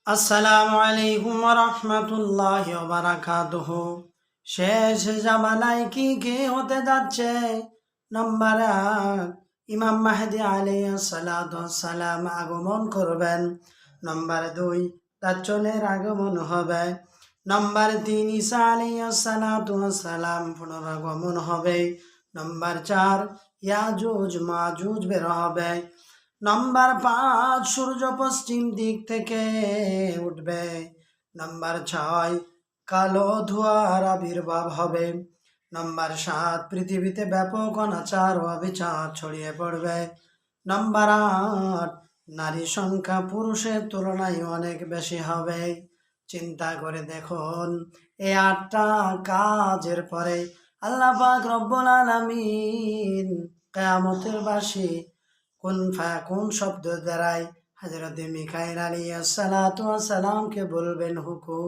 আসসালামু আলাইকুম ওয়া রাহমাতুল্লাহি ওয়া বারাকাতুহু। শেষ জামানায় কি হতে যাচ্ছে? নাম্বার ১, ইমাম মাহদী আলাইহিস সালাতু ওয়াস সালাম আগমন করবেন। নাম্বার ২, দাজ্জালের আগমন হবে। নাম্বার ৩, ঈসা আলাইহিস সালাতু ওয়াস সালাম পুনরাগমন হবে। নাম্বার ৪, ইয়াজুজ মাজুজ বের হবে। নাম্বার ৫, সূর্য পশ্চিম দিক থেকে উঠবে। নাম্বার ৬, কালো ধোঁয়ার আবির্ভাব হবে। নাম্বার ৭, পৃথিবীতে ব্যাপক অনাচার ও অবিচার ছড়িয়ে পড়বে। নাম্বার ৮, নারী সংখ্যা পুরুষের তুলনায় অনেক বেশি হবে। চিন্তা করে দেখুন, এই ৮টা কাজের পরে আল্লাহ পাক রব্বুল আলামিন কিয়ামতের বাসী কুন ফায়াকুন শব্দ দ্বারাই হযরত মিকাঈল আলাইহিস সালাতু ওয়াস সালামকে বলবেন হুকুম।